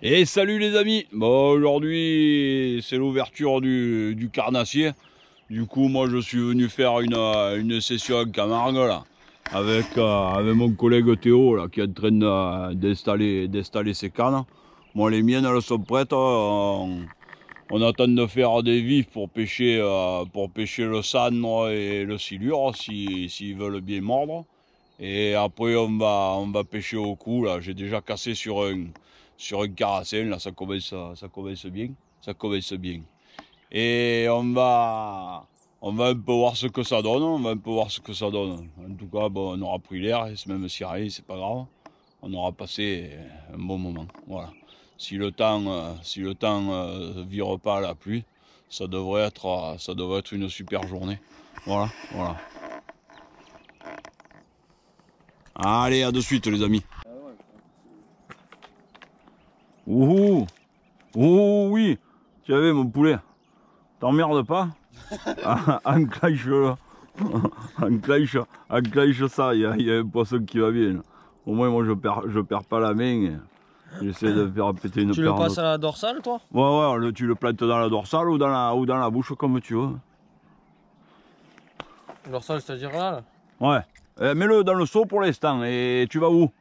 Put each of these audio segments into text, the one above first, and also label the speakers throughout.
Speaker 1: Et salut les amis. Bon, aujourd'hui c'est l'ouverture du carnassier. Du coup moi je suis venu faire une session en Camargue là, avec mon collègue Théo là, qui est en train d'installer ses cannes. Moi les miennes elles sont prêtes. On attend de faire des vifs pour pêcher le sandre et le silure s'ils veulent bien mordre. Et après on va pêcher au cou là. J'ai déjà cassé sur un carassin là, ça commence bien. Et on va un peu voir ce que ça donne. En tout cas bon, on aura pris l'air, et même si rien c'est pas grave. On aura passé un bon moment. Voilà. Si le temps vire pas à la pluie, ça devrait être une super journée. Voilà. Allez, à de suite les amis. Ouh, ouh, oui, tu avais mon poulet. T'emmerdes pas. Enclenche-le. Enclenche ça, il y a un poisson qui va bien. Au moins moi je perds pas la main. J'essaie de faire péter une paire.
Speaker 2: Tu le passes à la dorsale toi?
Speaker 1: Ouais, tu le plantes dans la dorsale ou dans la bouche comme tu veux.
Speaker 2: Dorsale, c'est-à-dire là?
Speaker 1: Ouais. Mets-le dans le seau pour l'instant. Et tu vas où?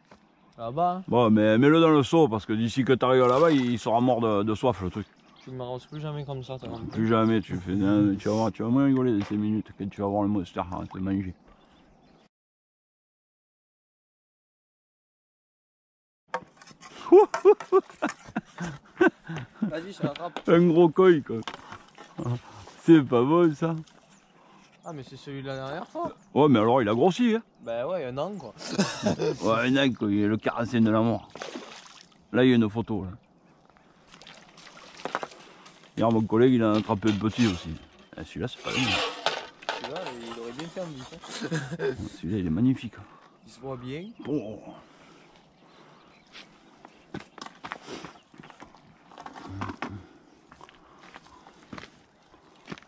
Speaker 2: Là-bas. Hein.
Speaker 1: Bon, mais mets-le dans le seau parce que d'ici que tu arrives là-bas, il sera mort de soif le truc.
Speaker 2: Tu me rases plus jamais comme ça, t'as compris?
Speaker 1: Plus jamais, tu vas moins rigoler de ces minutes quand tu vas voir le monster te manger.
Speaker 2: Vas-y, je l'attrape.
Speaker 1: Un gros coï quoi. C'est pas bon ça.
Speaker 2: Ah mais c'est celui de la dernière fois.
Speaker 1: Ouais mais alors il a grossi hein.
Speaker 2: Bah ouais, un an quoi.
Speaker 1: Ouais un an quoi, il est le carassin de la mort. Là il y a une photo là. Hier mon collègue il a attrapé un petit aussi. Celui-là c'est pas lui.
Speaker 2: Celui-là il aurait bien fait un bif.
Speaker 1: Celui-là il est magnifique.
Speaker 2: Il se voit bien.
Speaker 1: Oh.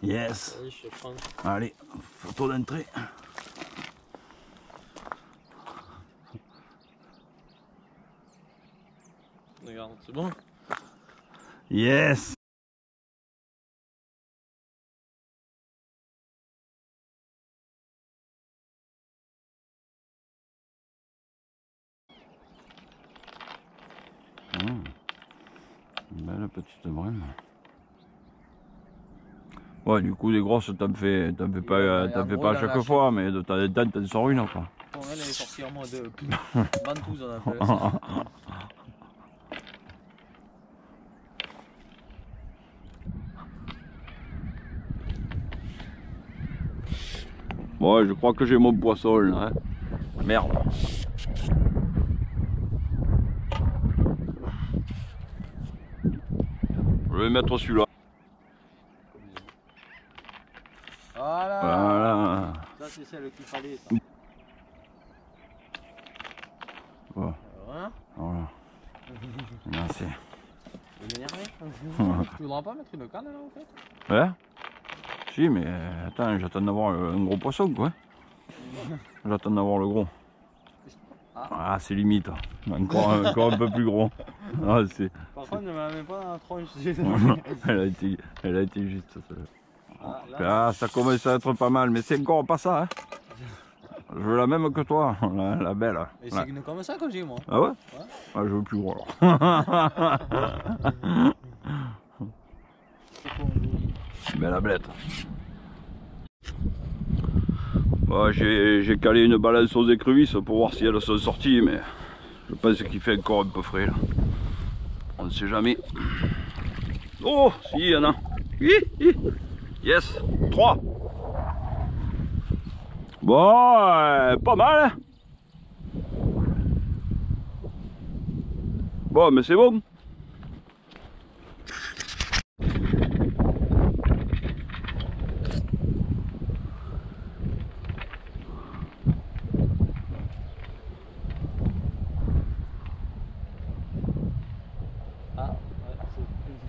Speaker 1: Yes.
Speaker 2: Allez, je te prends.
Speaker 1: Allez, photo d'entrée.
Speaker 2: Regarde, c'est bon?
Speaker 1: Yes. Belle petite brune. Ouais, du coup, des grosses, t'en fais pas à chaque fois, mais de temps en temps, t'en sors une quoi.
Speaker 2: Bon, elle est sortie en mode ventouse, on appelle ça.
Speaker 1: Bon, je crois que j'ai mon poisson là. Hein. Merde. Je vais mettre celui-là.
Speaker 2: Voilà. Ça c'est celle qu'il fallait. Ça.
Speaker 1: Voilà. Voilà. Merci.
Speaker 2: Tu m'énerver. Tu voudras pas mettre une canne là en fait?
Speaker 1: Ouais. Si, mais attends, j'attends d'avoir un gros poisson quoi. J'attends d'avoir le gros. Ah, c'est limite. Encore un peu plus gros. Ah,
Speaker 2: par contre, ne me la mets pas dans la tronche.
Speaker 1: elle a été juste. Ah, ça commence à être pas mal, mais c'est encore pas ça. Hein. Je veux la même que toi, la belle.
Speaker 2: Et c'est une comme ça que j'ai moi.
Speaker 1: Ah ouais? Ah, je veux plus gros alors. Belle ablette. Bon, j'ai calé une balance aux écrevisses pour voir si elles sont sorties, mais je pense qu'il fait encore un peu frais là. On ne sait jamais. Oh, si, il y en a. Yes, 3. Bon, pas mal. Hein. Bon, mais c'est bon.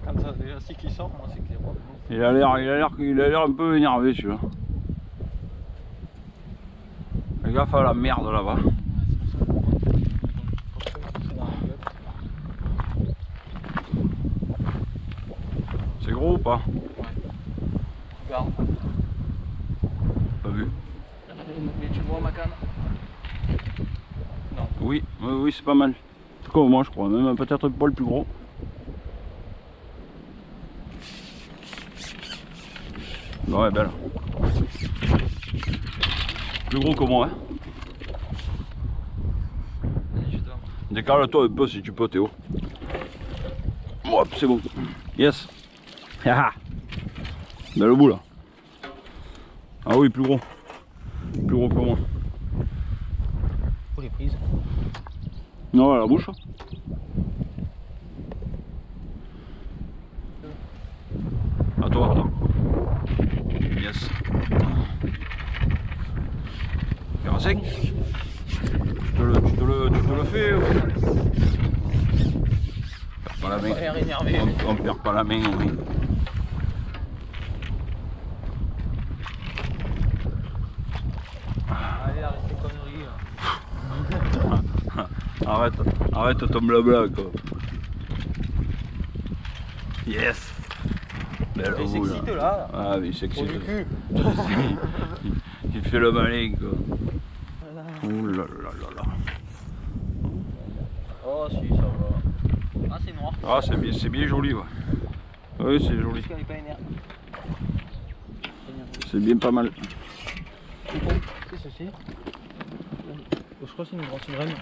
Speaker 2: Comme ça, déjà, si qui sort, moi c'est qu'il est bon.
Speaker 1: Il a l'air un peu énervé celui-là. Fais gaffe à la merde là-bas. pas?
Speaker 2: Regarde.
Speaker 1: Pas vu.
Speaker 2: Mais tu vois ma canne? Non.
Speaker 1: Oui, oui, c'est pas mal. Comme moi je crois, même peut-être un poil plus gros. Non, elle est belle. Plus gros que moi, hein. Décale-toi un peu si tu peux, Théo. Hop, c'est bon. Yes. Belle bout là. Ah oui, plus gros. Plus gros que moi.
Speaker 2: Pour les prises.
Speaker 1: Non, à la bouche. À toi, attends. Yes. 45. Tu te le fais. On perd pas la main. On perd pas la main, oui.
Speaker 2: Allez, arrête tes conneries là.
Speaker 1: Arrête ton blabla quoi. Yes. Belle
Speaker 2: Il
Speaker 1: boule,
Speaker 2: s'excite là.
Speaker 1: Ah oui, il s'excite.
Speaker 2: Pour le cul.
Speaker 1: Il fait le malin quoi.
Speaker 2: Voilà.
Speaker 1: Ouh là là là là.
Speaker 2: Oh si, ça va. Ah, c'est noir.
Speaker 1: Ah c'est bien joli ouais. Oui c'est joli.
Speaker 2: Parce qu'elle est pas énervée.
Speaker 1: C'est bien pas mal.
Speaker 2: C'est ceci. Je crois que c'est une grosse vraie.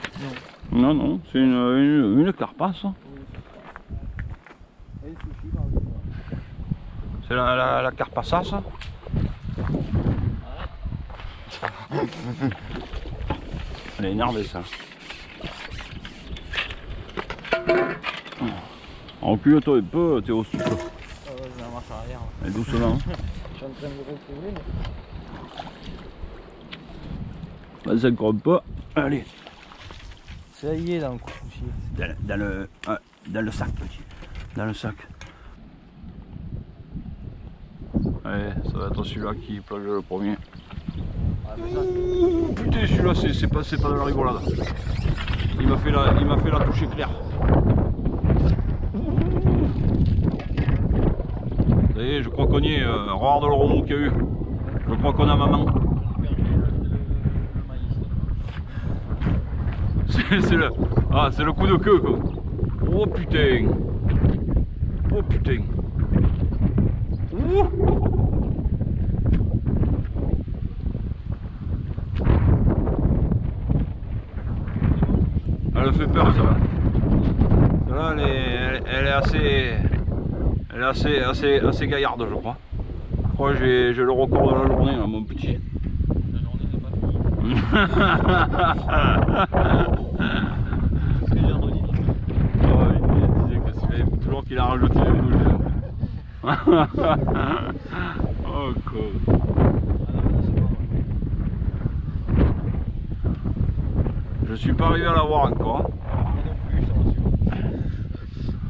Speaker 1: Non,
Speaker 2: Non.
Speaker 1: non, c'est une carpasse. C'est la carpassasse. Elle est énervée ça. Encule-toi un peu, Théo, si tu peux.
Speaker 2: Ah ouais, je vais en marche arrière.
Speaker 1: Et doucement.
Speaker 2: Je suis en train de me retrouver.
Speaker 1: Vas-y encore un peu. Allez.
Speaker 2: Ça y est dans le couche-couchier.
Speaker 1: Dans le sac, petit. Dans le sac. Allez, ça va être celui-là qui plonge le premier.
Speaker 2: Ah, mais ça,
Speaker 1: Putain, celui-là, c'est pas de la rigolade. Il m'a fait la toucher claire. Ça y est, je crois qu'on y est. Regarde le remous qu'il y a eu. Je crois qu'on a maman. C'est le coup de queue quoi. Oh putain. Oh putain. Ouh. Elle fait peur ça. Celle-là elle est assez gaillarde je crois. Je crois que j'ai le record de la journée là, mon petit.
Speaker 2: la journée n'est pas finie. C'est ce que j'ai redit.
Speaker 1: Oh, il disait que il faut toujours qu'il a rajouté les boules. Oh quoi. Je suis pas arrivé à la voir encore.
Speaker 2: Moi non plus, je te rassure.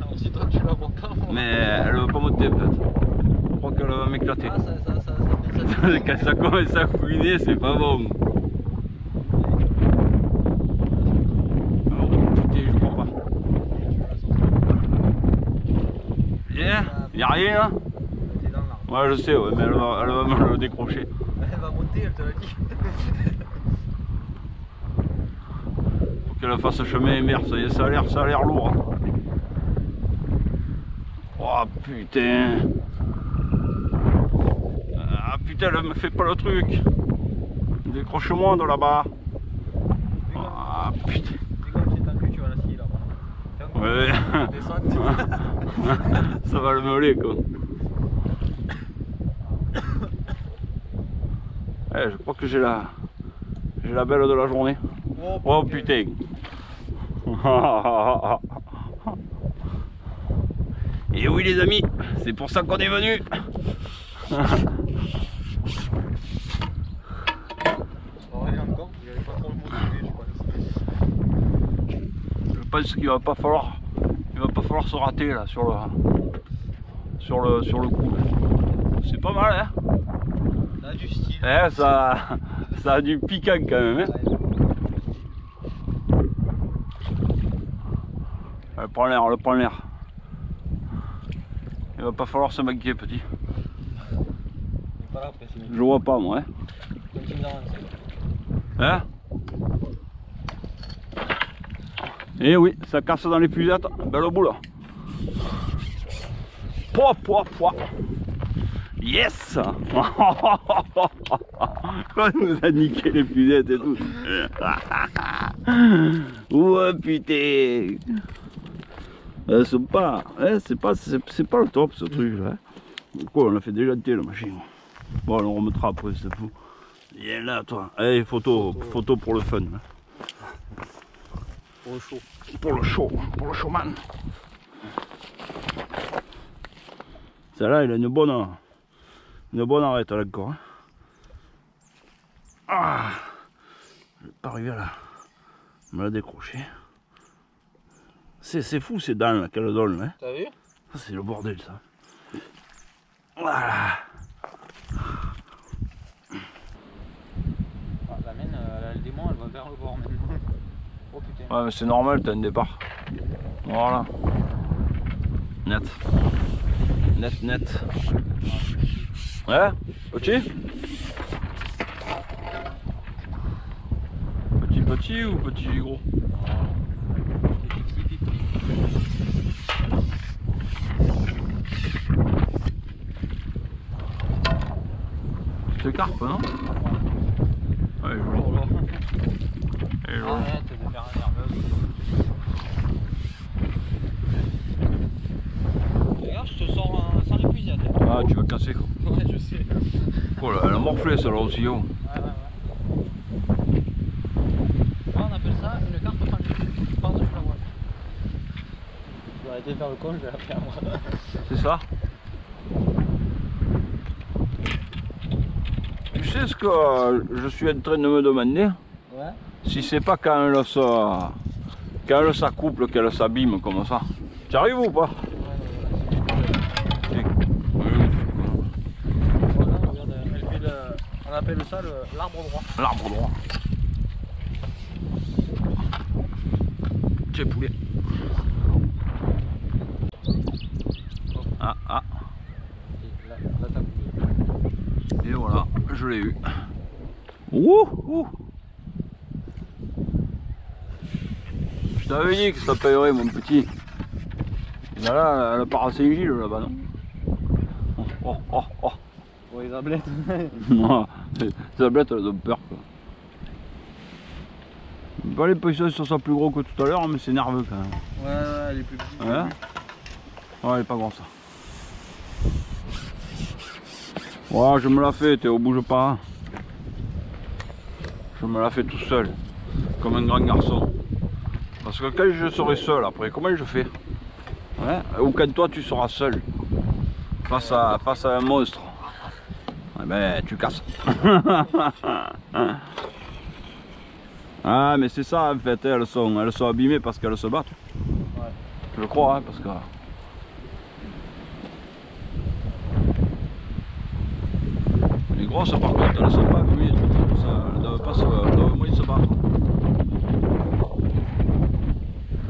Speaker 2: Alors si toi tu la vois pas, moi.
Speaker 1: Mais elle va pas monter peut-être. Je crois qu'elle va m'éclater.
Speaker 2: Ah, ça
Speaker 1: Quand ça commence à couiner, c'est pas bon. Oh putain, je crois pas. Y'a rien là?
Speaker 2: T'es dans l'arbre.
Speaker 1: Ouais, je sais, ouais, mais elle va me le décrocher.
Speaker 2: Elle va monter, elle te l'a dit.
Speaker 1: Faut qu'elle fasse chemin inverse, ça y est, ça a l'air lourd. Hein. Oh putain. Ah putain, elle me fait pas le truc. Décroche-moi de là-bas. Ah putain.
Speaker 2: C'est comme si t'as cul, tu vas la scier là-bas.
Speaker 1: Ouais.
Speaker 2: Descends.
Speaker 1: Ça va le meuler quoi. Ouais, je crois que j'ai la belle de la journée. Oh putain. Et oui les amis, c'est pour ça qu'on est venu.
Speaker 2: Encore, vous n'allez pas trop le motiver, je pense.
Speaker 1: Je pense qu'il va pas falloir se rater là sur le coup. C'est pas mal hein.
Speaker 2: Ça a du style.
Speaker 1: Eh, ça a du piquant quand même hein. Elle prend l'air, Il va pas falloir se maquiller, petit.
Speaker 2: Il est pas là après, c'est
Speaker 1: Je vois pas, moi. Hein,
Speaker 2: continue d'avancer.
Speaker 1: hein? Eh oui, ça casse dans les pucettes. Belle boule. Pouah, pouah, pouah. Yes. Il nous a niqué les pucettes et tout. Ouais, putain. C'est pas le top ce truc là. Quoi, on a fait déjà la machine. Bon, on remettra après, c'est fou. Viens là, toi. Allez, photo pour le fun. Hein.
Speaker 2: Pour le show.
Speaker 1: Pour le showman. Celle-là, il a une bonne arête là encore. Hein. Ah, je vais pas arriver à me la décrocher. C'est fou ces dents là qu'elle donne. Hein.
Speaker 2: T'as vu?
Speaker 1: Ça c'est le bordel ça. Voilà.
Speaker 2: Ah, la mienne, elle a le démon, elle va vers le bord maintenant. Oh putain.
Speaker 1: Ouais mais c'est normal, t'as un départ. Voilà. Net. Net. Ouais, petit ou petit gros? C'est carpe, non? Ouais, joli. Elle est jolie.
Speaker 2: Arrête de faire un nerveux. Regarde, je te sors sans les puisettes.
Speaker 1: Ah, tu vas casser quoi.
Speaker 2: Ouais, je sais.
Speaker 1: Oh là, elle a morflé celle-là aussi. Oh.
Speaker 2: Ouais. Là, on appelle ça une carte par-dessus la voile. Je vais arrêter de faire le con, je vais la faire moi.
Speaker 1: C'est ça? Tu sais ce que je suis en train de me demander?
Speaker 2: Ouais.
Speaker 1: Si c'est pas quand elle s'accouple qu'elle s'abîme comme ça. Tu arrives ou pas?
Speaker 2: Voilà, regarde, elle fait on appelle ça l'arbre droit.
Speaker 1: L'arbre droit. Tiens poulet. Ah.
Speaker 2: Là, t'as coupé.
Speaker 1: Et voilà, je l'ai eu. Ouh. Je t'avais dit que ça payerait mon petit. Là, elle part à Saint-Gilles là-bas, non? Oh.
Speaker 2: Ouais, les ablettes.
Speaker 1: Non, les ablettes elles ont peur quoi. Pas les poissons sont ça plus gros que tout à l'heure, mais c'est nerveux quand même.
Speaker 2: Ouais, elle est plus petite.
Speaker 1: Ouais, elle est pas grande ça. Ouais, je me la fais, Théo, bouge pas. Hein. Je me la fais tout seul, comme un grand garçon. Parce que quand je serai seul après, comment je fais? Ouais. Ou quand toi tu seras seul, face à un monstre, eh ben tu casses. Ah mais c'est ça en fait, elles sont abîmées parce qu'elles se battent.
Speaker 2: Ouais.
Speaker 1: Je le crois, hein, parce que... Les grosses par contre, elles ne sont pas abîmées, elles ne doivent moins se battre.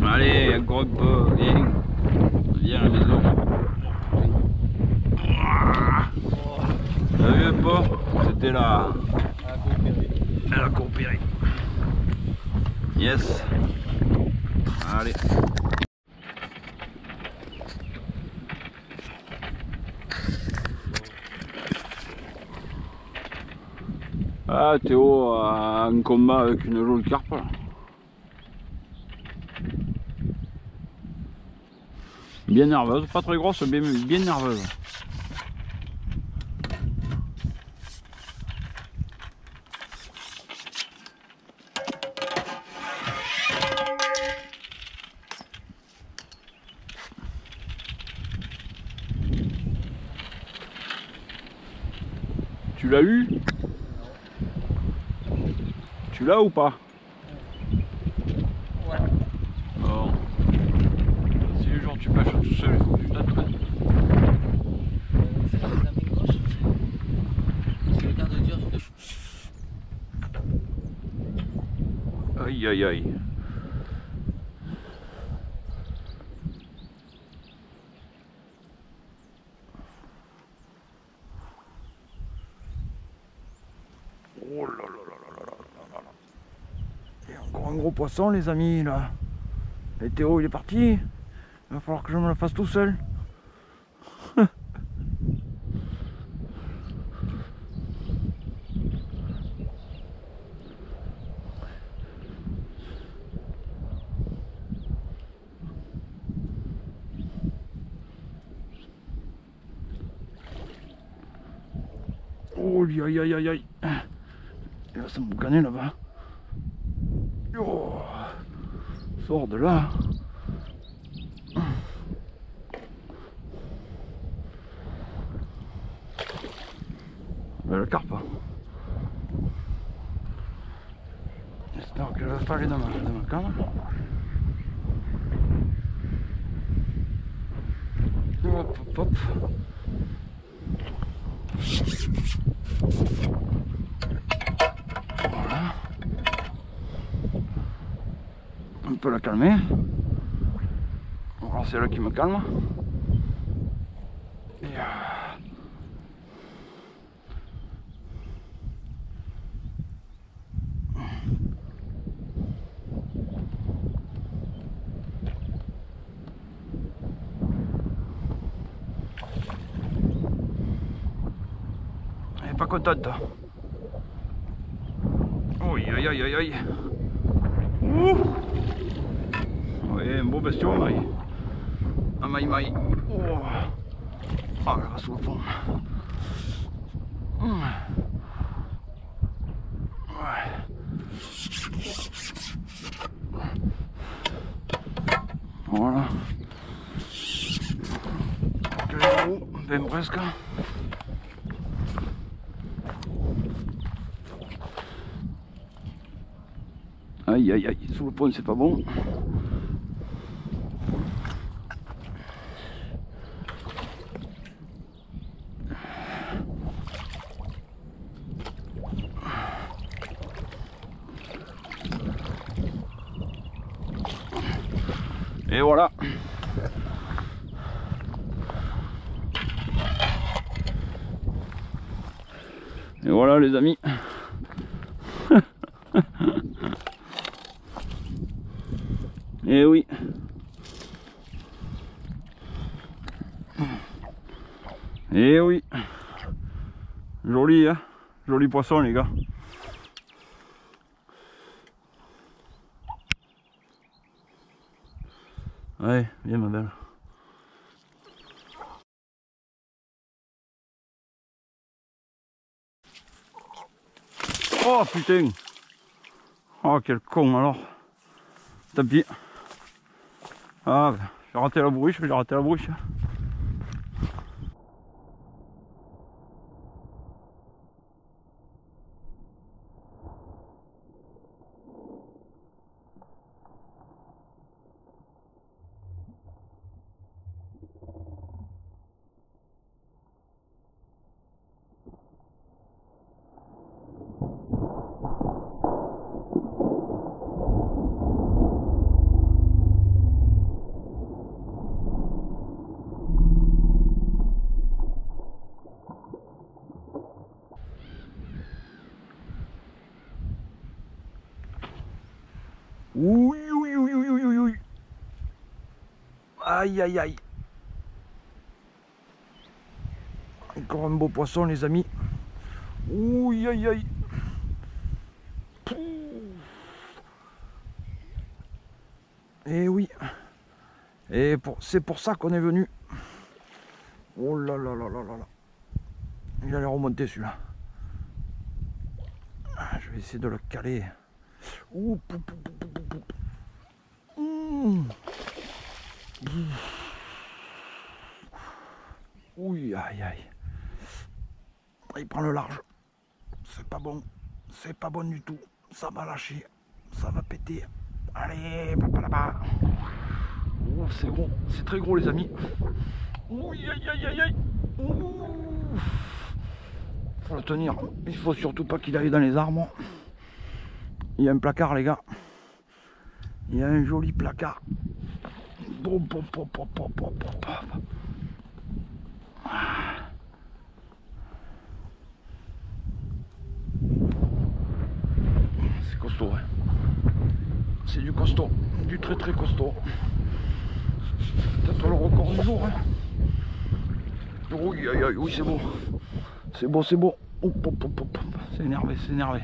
Speaker 1: Allez, encore un peu, viens à la maison. T'as vu un peu? C'était là. Elle a coopéré. Yes. Allez. Ah, Théo a un combat avec une jolie carpe là. Bien nerveuse, pas très grosse, bien nerveuse. Tu l'as eu? Tu l'as ou pas?
Speaker 2: Ouais.
Speaker 1: Bon. Si le jour tu pêches tout seul, il faut que tu t'entraînes.
Speaker 2: C'est la main gauche. C'est le cas de dire.
Speaker 1: Aïe aïe aïe.
Speaker 3: Encore un gros poisson les amis là. Et Théo il est parti. Il va falloir que je me le fasse tout seul. Oh aïe aïe aïe aïe. Il va se boucaner là-bas. Oh. Sors de là. Le carpe. J'espère que je vais pas aller dans ma canne. Hop hop hop. Voilà. On peut la calmer. Alors c'est là qui me calme. Elle est pas contente. Aïe aïe aïe aïe aïe. Ouh. Oui, un beau bestiau, maille. Un maille. Oh. Ah, elle va sous le fond. Ouais. Voilà. Ben presque. Aïe aïe aïe, sous le pont c'est pas bon. Et voilà. Et voilà les amis. Et oui. Et oui. Joli hein. Joli poisson les gars. Ouais, viens ma belle. Oh putain. Oh quel con alors. Tant pis. Ah, j'ai raté la brouche, Ouh, ouh, ouh, ouh, ouh, ouh. Aïe aïe aïe. Encore un beau poisson les amis. Ouh aïe aïe. Et oui. Et c'est pour ça qu'on est venu. Oh là là là là là là. Il allait remonter celui-là. Je vais essayer de le caler. Ouh, pou, pou, pou, pou, pou, pou. Ouh, aïe aïe. Il prend le large. C'est pas bon. C'est pas bon du tout. Ça va lâcher. Ça va péter. Allez, papa là-bas. Oh, c'est gros. C'est très gros les amis. Ouh, aïe aïe aïe aïe. Ouh. Faut le tenir. Il faut surtout pas qu'il aille dans les arbres. Il y a un placard les gars. Il y a un joli placard. Bon, bon, bon, bon, bon, bon, bon, bon. C'est costaud hein. c'est du costaud, du très très costaud. Peut-être le record du jour. Hein. Oui, aïe, aïe, oui, c'est beau. C'est beau, c'est beau. Hop, hop, hop, hop. C'est énervé, c'est énervé.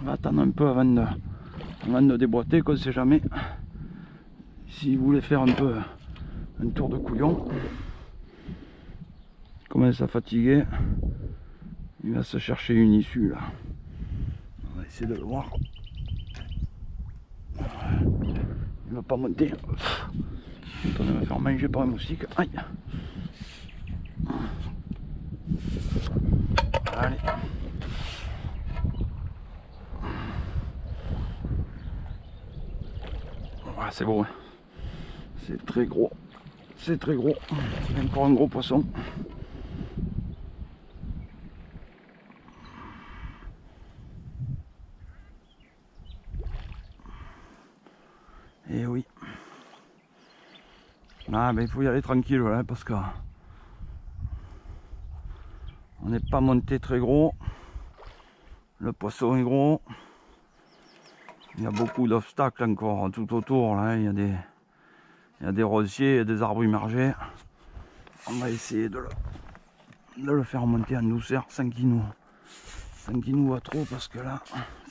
Speaker 3: On va attendre un peu avant de déboîter, qu'on ne sait jamais. Si vous voulez faire un peu un tour de couillon, il commence à fatiguer. Il va se chercher une issue là. On va essayer de le voir. Il ne va pas monter. On va faire manger par un moustique. Aïe. Allez. Voilà, c'est beau. Hein. C'est très gros. C'est très gros. Il y a encore un gros poisson. Et oui. Ah ben il faut y aller tranquille là, parce que on n'est pas monté très gros. Le poisson est gros. Il y a beaucoup d'obstacles encore tout autour là. Il y a des rosiers et des arbres immergés. On va essayer de le faire monter en douceur sans qu'il nous voit trop, parce que là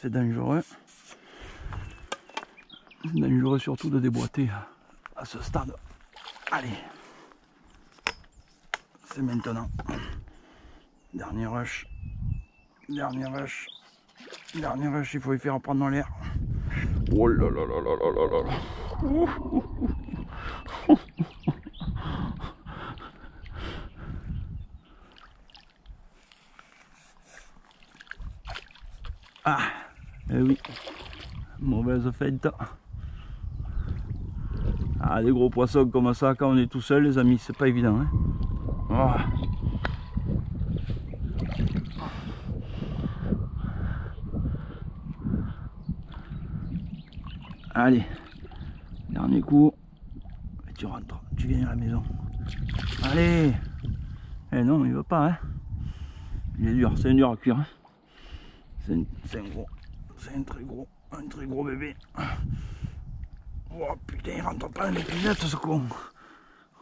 Speaker 3: c'est dangereux. C'est dangereux surtout de déboîter à ce stade. Allez, c'est maintenant. Dernier rush. Dernier rush. Dernier rush, il faut y faire prendre l'air. Oh là là là là là là là. Ah, eh oui, mauvaise fête. Ah, des gros poissons comme ça, quand on est tout seul, les amis, c'est pas évident. Hein. Oh. Allez, dernier coup, et tu rentres, tu viens à la maison. Allez. Eh non, il veut pas, hein. Il est dur, c'est un dur à cuire. Hein. C'est un gros, c'est un très gros bébé. Oh putain, il rentre pas dans les pilettes ce con.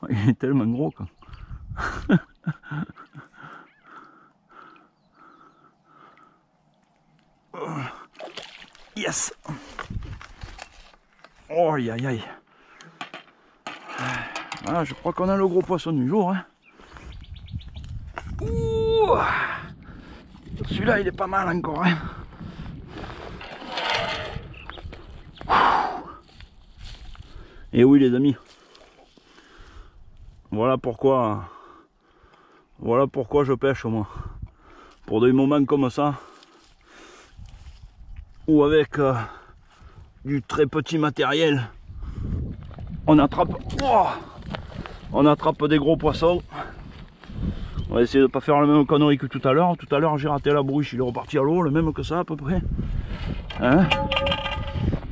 Speaker 3: Il est tellement gros quoi. Yes. Oh aïe aïe aïe. Voilà, je crois qu'on a le gros poisson du jour. Hein. Celui-là il est pas mal encore. Hein. Et oui les amis. Voilà pourquoi je pêche moi. Pour des moments comme ça, ou avec du très petit matériel, on attrape des gros poissons. On va essayer de pas faire la même connerie que tout à l'heure. Tout à l'heure j'ai raté la brouche, il est reparti à l'eau, le même que ça à peu près. Hein,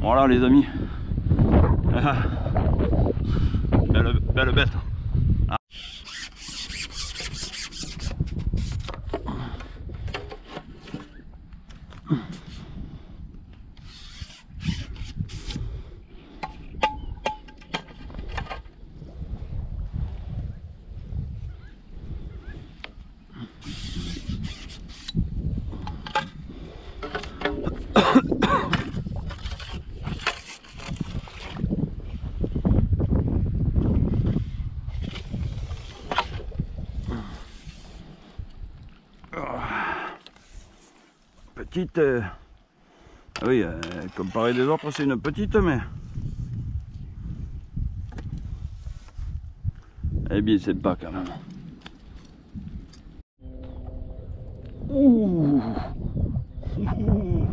Speaker 3: voilà les amis. Belle bête. Ah. Petite, oui, comparé des autres, c'est une petite, mais elle est bien sympa quand même. Ouh. Ouh.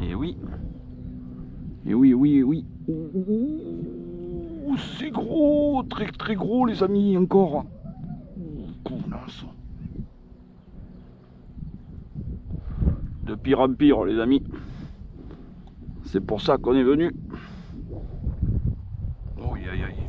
Speaker 3: Et oui, oui. C'est gros, très gros les amis, encore. De pire en pire les amis. C'est pour ça qu'on est venu. Oh aïe aïe.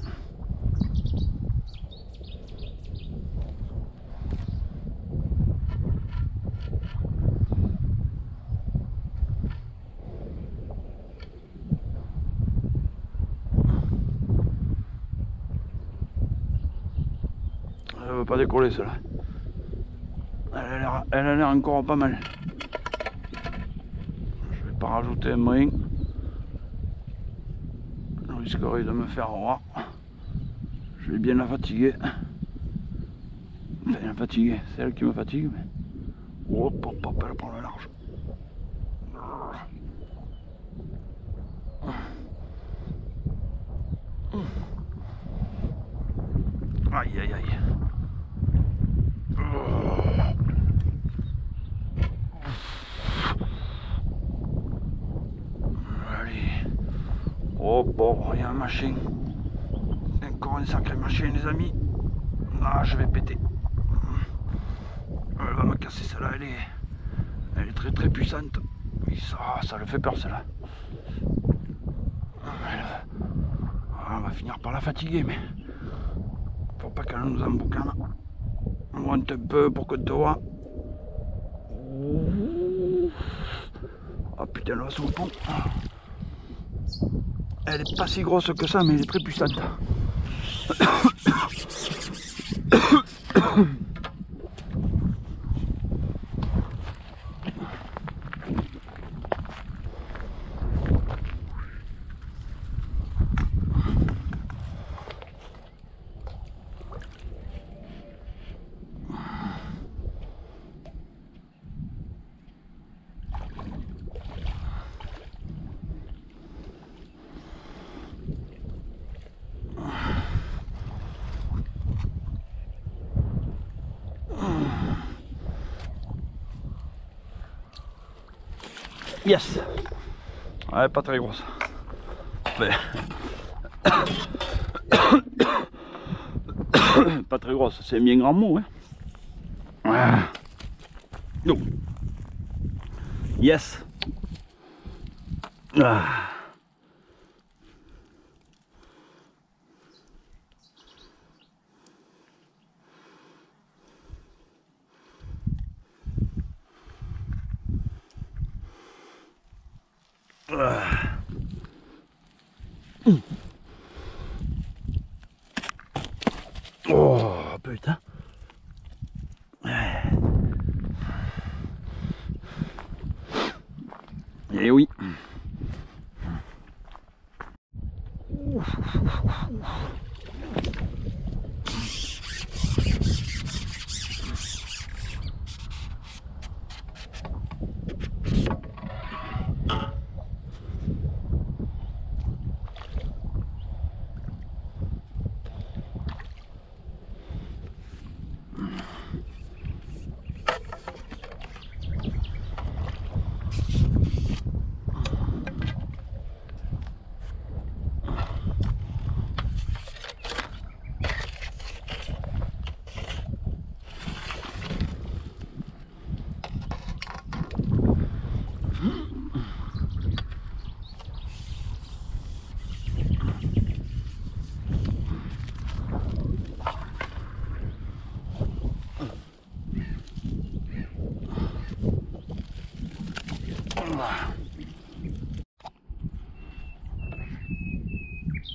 Speaker 3: pas décoller celle-là. Elle a l'air encore pas mal. Je vais pas rajouter un brin. Je risquerai de me faire avoir. Je vais bien la fatiguer. Enfin, la fatiguer, c'est elle qui me fatigue. Mais... hop, hop, hop, elle prend le large. Aïe, aïe, aïe. Allez. Oh, bon, il y a un machin. Encore un sacré machin, les amis. Ah, je vais péter. Elle va me casser celle-là, elle est très très puissante. Oui, ça le fait peur celle-là. On va finir par la fatiguer, mais faut pas qu'elle nous emboucane. On monte un peu pour que tu vois. Oh putain, elle va sous le pont. Elle est pas si grosse que ça, mais elle est très puissante. Yes. Ouais, pas très grosse. Mais... pas très grosse, c'est bien grand mot. Hein. Oh. Yes. Ah. Oh putain. Et oui.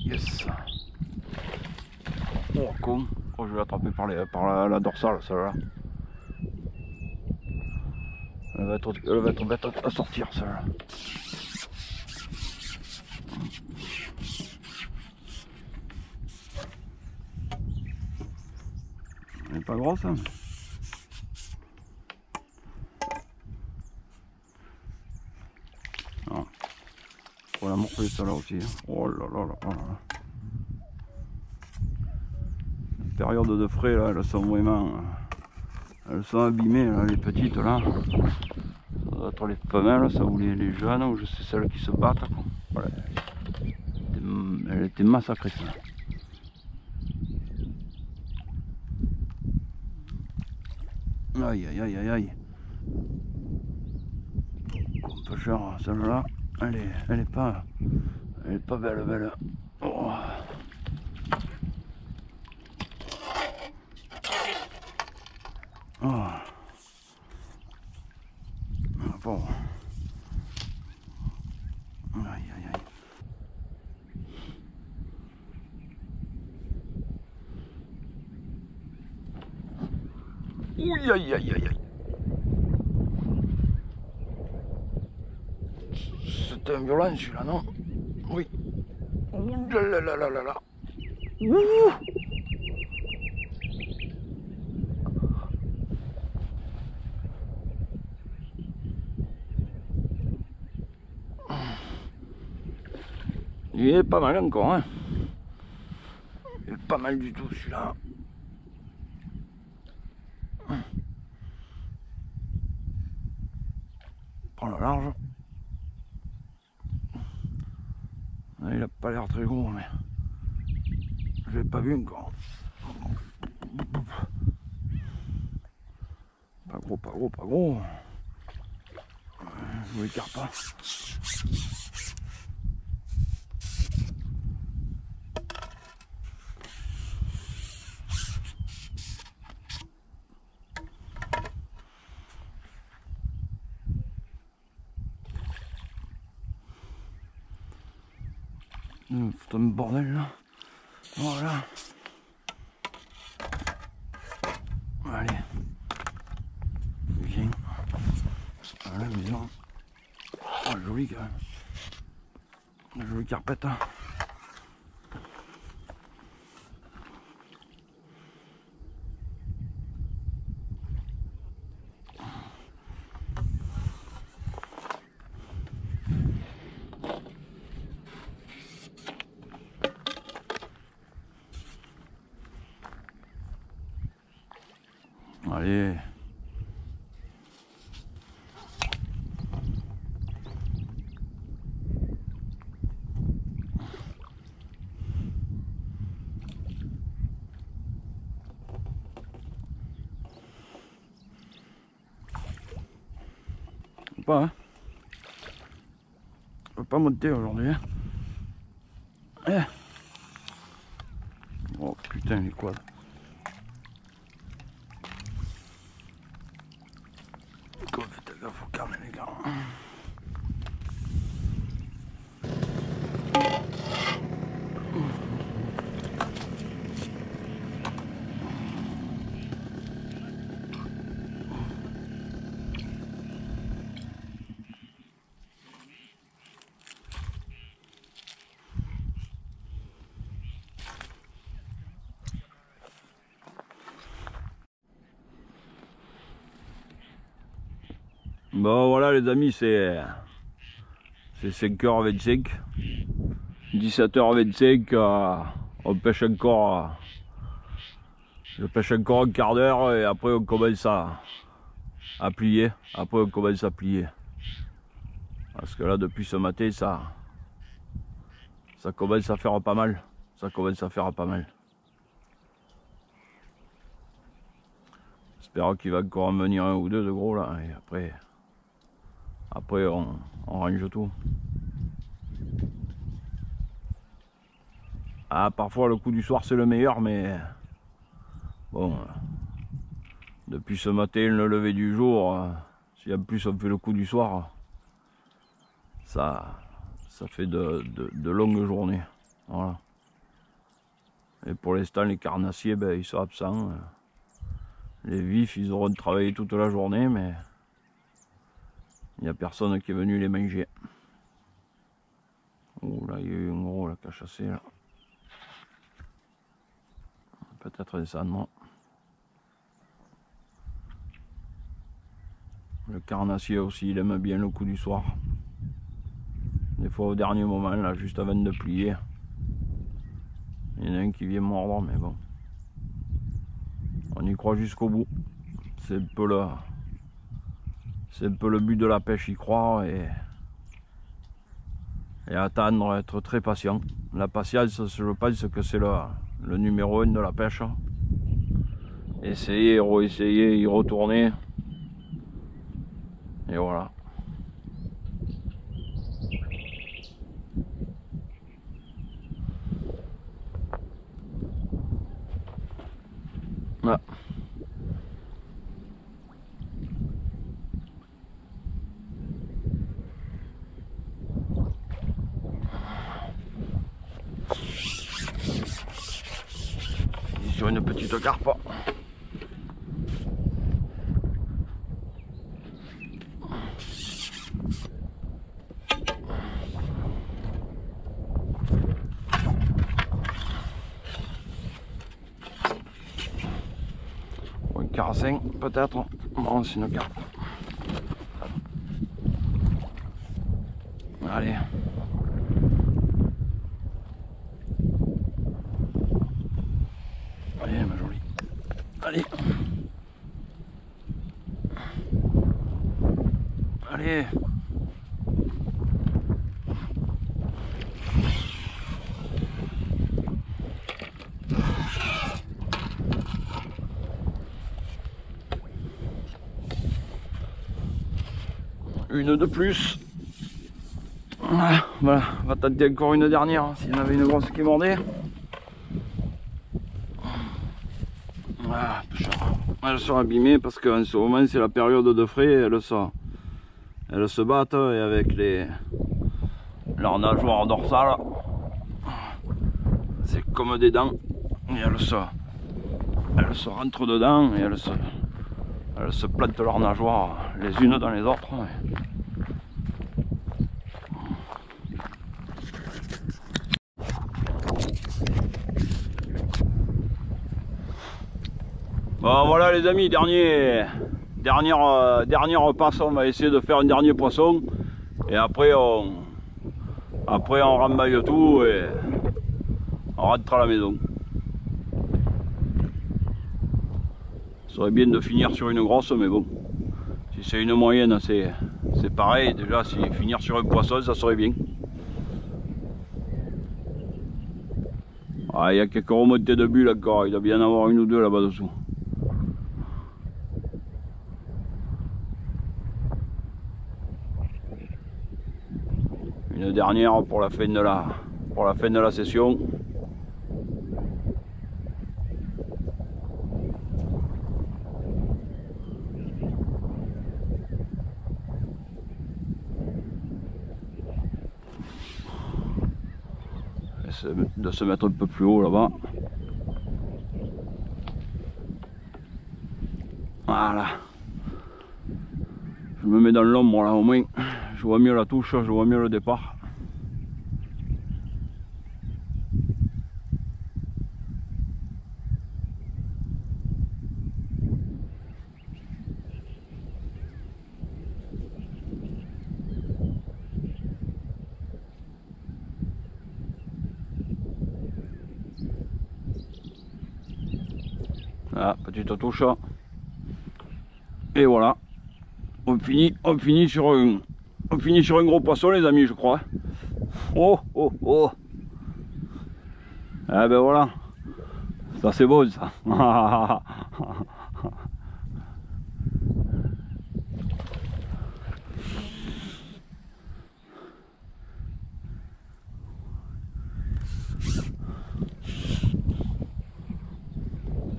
Speaker 3: Yes. Oh con. Oh, je vais l'attraper par la dorsale celle-là. Elle va être bête à sortir celle-là. Elle est pas grosse hein. Non. Faut la morfler celle-là aussi. Oh là là là là. Les périodes de frais là, elles sont vraiment... elles sont abîmées là, les petites là. Ça doit être les femelles, ça, ou les jeunes, ou je sais celles qui se battent. Voilà. Elle était massacrée ça. Aïe aïe aïe aïe aïe. Un peu cher celle-là. Elle est pas belle. Oh. Oh. Bon. Aïe aïe aïe. Ouh, aïe, aïe, aïe, aïe. C'était un violent celui-là, non? Oui. Ouh là là là là là là. Ouh. Il est pas mal encore, hein. Il est pas mal du tout celui-là. Prends le large. Il a pas l'air très gros, mais je l'ai pas vu encore. Pas gros, pas gros, pas gros. Je vous écarte pas. C'est un bordel là. Voilà. Allez. Viens. À la maison. Oh, joli quand même. Une jolie carpette. Hein. Allez. Pas, hein. Je peux pas monter aujourd'hui. Hein. Eh. Oh putain les quads. Faites gaffe au calme les gars. Bon voilà les amis, c'est 5h25, 17h25, on pêche encore, je pêche encore un quart d'heure et après on commence à plier, après on commence à plier. Parce que là depuis ce matin ça commence à faire pas mal, ça commence à faire pas mal. J'espère qu'il va encore en venir un ou deux de gros là et après on range tout. Ah, parfois le coup du soir c'est le meilleur, mais bon, depuis ce matin le lever du jour, si en plus on fait le coup du soir, ça fait de longues journées. Voilà. Et pour l'instant les carnassiers ben, ils sont absents. Les vifs ils auront travaillé toute la journée, mais il n'y a personne qui est venu les manger. Oh là, il y a eu un gros là qui a chassé là. Peut-être descendre. Le carnassier aussi, il aime bien le coup du soir. Des fois au dernier moment, là, juste avant de plier. Il y en a un qui vient mordre, mais bon. On y croit jusqu'au bout. C'est un peu le but de la pêche, y croire et attendre, être très patient. La patience, je pense que c'est le numéro 1 de la pêche. Essayer, réessayer, y retourner. Et voilà. Voilà. Sur une petite carpe. brassin, peut-être. Bon, c'est une carte. Allez. Allez, ma jolie. Allez. Allez. Une de plus. Voilà, on va tenter encore une dernière, hein, s'il y en avait une grosse qui mordait. Voilà, elles sont abîmées parce qu'en ce moment c'est la période de frais, elles se battent et avec leurs nageoires dorsales, c'est comme des dents et elles se rentrent dedans et elles se plantent leurs nageoires les unes dans les autres. Bon voilà les amis, dernière passe, on va essayer de faire un dernier poisson et après on remballe tout et on rentre à la maison. Ça serait bien de finir sur une grosse, mais bon, si c'est une moyenne c'est pareil, déjà si finir sur un poisson ça serait bien. Ah, il y a quelques remontées de bulles encore, il doit bien y en avoir une ou deux là-bas dessous. Une dernière pour la fin de la session. De se mettre un peu plus haut là-bas. Voilà. Je me mets dans l'ombre là, au moins je vois mieux la touche, je vois mieux le départ. Voilà, petite touche. Et voilà. On finit sur un gros poisson les amis, je crois. Oh oh oh. Ah ben voilà. Ça c'est beau ça.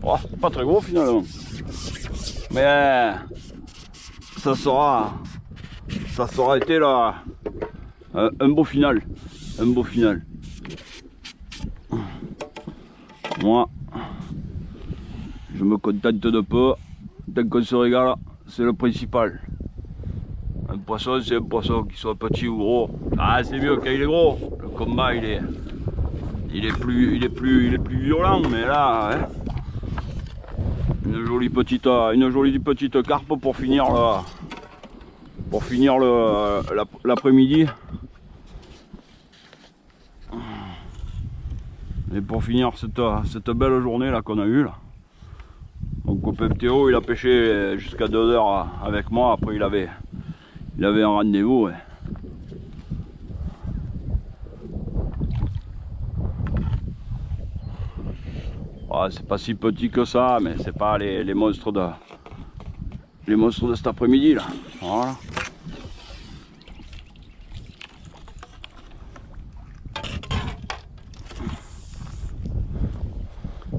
Speaker 3: Oh, pas très gros finalement. Mais ça sera été là un beau final. Un beau final. Moi, je me contente de peu. Tant qu'on se régale, c'est le principal. Un poisson, c'est un poisson, qu'il soit petit ou gros. Ah, c'est mieux quand il est gros. Le combat, il est plus violent, mais là, hein, une jolie petite carpe pour finir l'après-midi. Et pour finir cette belle journée là qu'on a eue là. Mon copain Théo, il a pêché jusqu'à 2 heures avec moi. Après il avait un rendez-vous. Ouais. Oh, c'est pas si petit que ça, mais c'est pas les monstres de cet après-midi là. Voilà.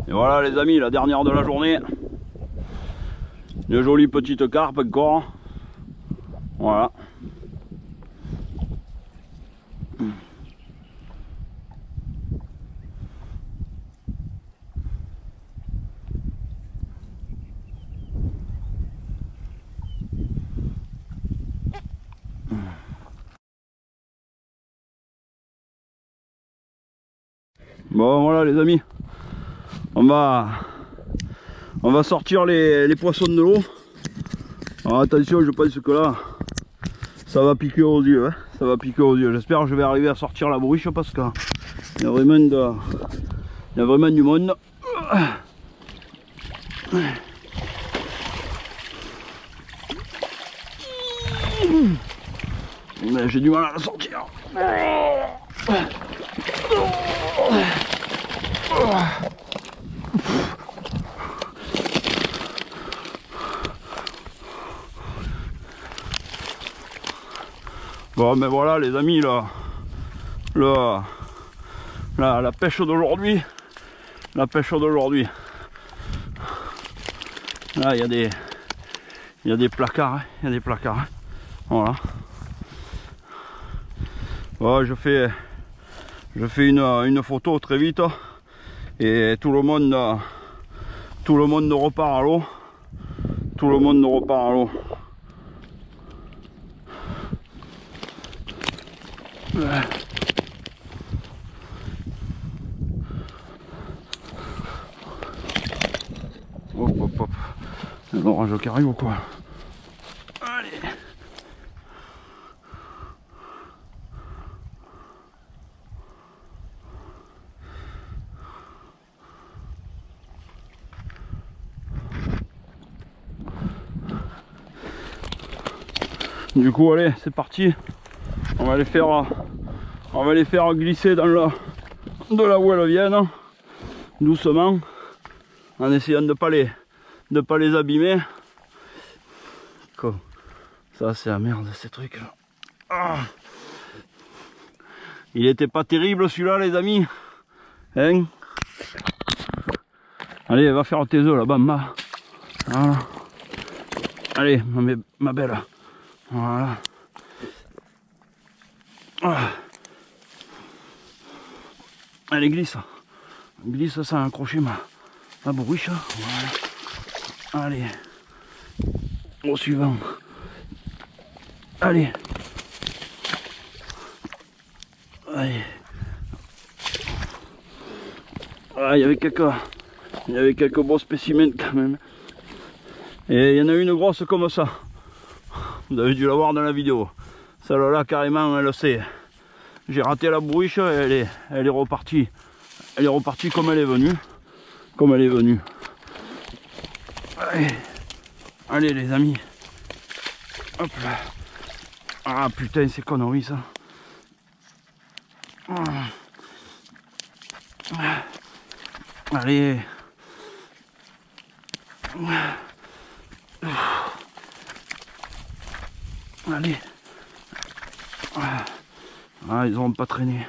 Speaker 3: Et voilà les amis, la dernière de la journée. Une jolie petite carpe encore. Voilà. Bon voilà les amis, on va
Speaker 1: On va sortir les poissons de l'eau. Alors attention, je pense que là, ça va piquer aux yeux. Hein. Ça va piquer aux yeux. J'espère que je vais arriver à sortir la bourriche parce qu'il y a vraiment du monde. Mais j'ai du mal à la sortir. Bon, mais voilà les amis, là, la pêche d'aujourd'hui, là il y a des placards, hein, il y a des placards, hein. Voilà. Bon, je fais une photo très vite et tout le monde repart à l'eau, Hop hop hop, l'orage qui arrive ou quoi? Allez. Du coup allez, c'est parti. On va les faire glisser dans de là où elles viennent, doucement, en essayant de pas les abîmer. Ça c'est la merde ces trucs là. Ah. Il était pas terrible celui-là les amis. Hein? Allez, va faire tes œufs là-bas, voilà. Allez, ma belle. Voilà. Ah. Allez, glisse ça, accrocher ma bourriche. Voilà. Allez, au suivant. Allez. Allez. Ah, il y avait quelques beaux spécimens quand même. Et il y en a une grosse comme ça. Vous avez dû la voir dans la vidéo. Celle-là carrément elle sait. J'ai raté la bourriche, elle est repartie. Elle est repartie comme elle est venue. Allez les amis. Hop là. Ah putain c'est connerie ça. Allez. Allez. Ah, ils auront pas traîné.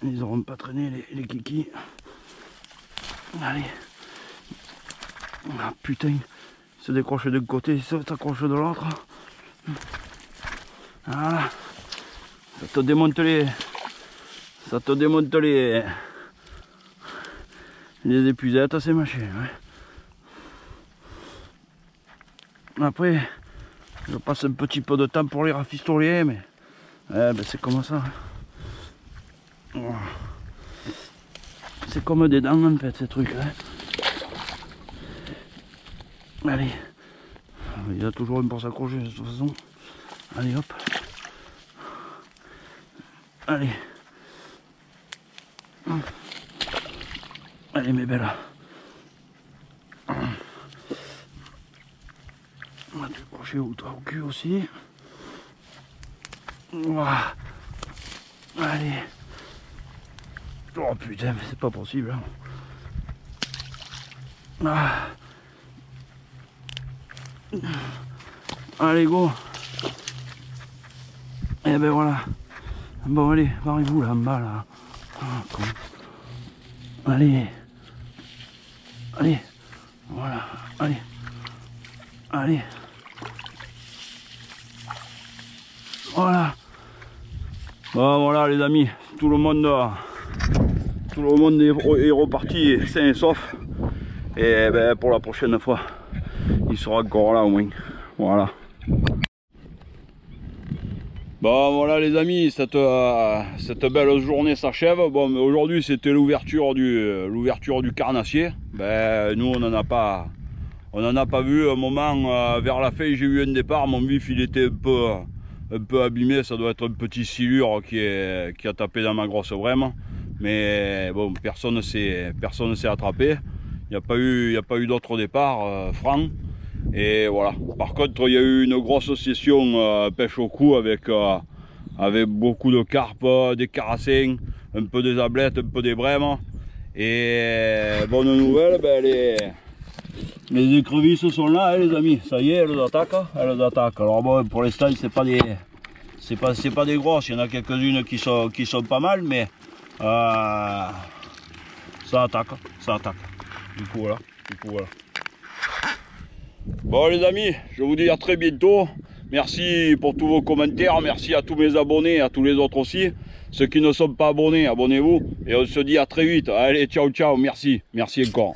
Speaker 1: Ils auront pas traîné les kikis. Allez. Ah putain. Ils se décrochent d'un côté, ils s'accrochent de l'autre. Voilà. Ça te démonte les épuisettes, c'est machin. Ouais. Après, je passe un petit peu de temps pour les rafistoler, mais ben c'est comme ça. C'est comme des dents en fait ces trucs. Hein. Allez, il y a toujours un pour s'accrocher de toute façon. Allez hop. Allez. Allez mes belles. On va te crocher au cul aussi. Ouah. Allez. Oh putain, mais c'est pas possible. Hein. Ah. Allez go. Et ben voilà. Bon allez, barrez-vous là en bas là. Ah, allez. Allez. Voilà. Allez. Allez. Voilà. Bon voilà les amis, tout le monde est reparti sain et sauf. Et ben pour la prochaine fois, il sera encore là au moins. Voilà. Bon voilà les amis, cette belle journée s'achève. Bon, mais aujourd'hui c'était l'ouverture du carnassier. Ben, nous on n'en a pas vu un moment. Vers la fin j'ai eu un départ, mon vif il était un peu abîmé, ça doit être un petit silure qui a tapé dans ma grosse brème. Mais bon, personne ne s'est attrapé. Il n'y a pas eu d'autre départ franc. Et voilà. Par contre, il y a eu une grosse session pêche au cou avec beaucoup de carpes, des carassins, un peu des ablettes, un peu des brèmes. Et bonne nouvelle, ben, les écrevisses sont là, hein, les amis. Ça y est, elles attaquent. Alors bon, pour l'instant, c'est pas des grosses. Il y en a quelques-unes qui sont pas mal, mais ça attaque. Du coup voilà. Bon les amis, je vous dis à très bientôt. Merci pour tous vos commentaires, merci à tous mes abonnés et à tous les autres aussi. Ceux qui ne sont pas abonnés, abonnez-vous. Et on se dit à très vite. Allez, ciao, merci encore.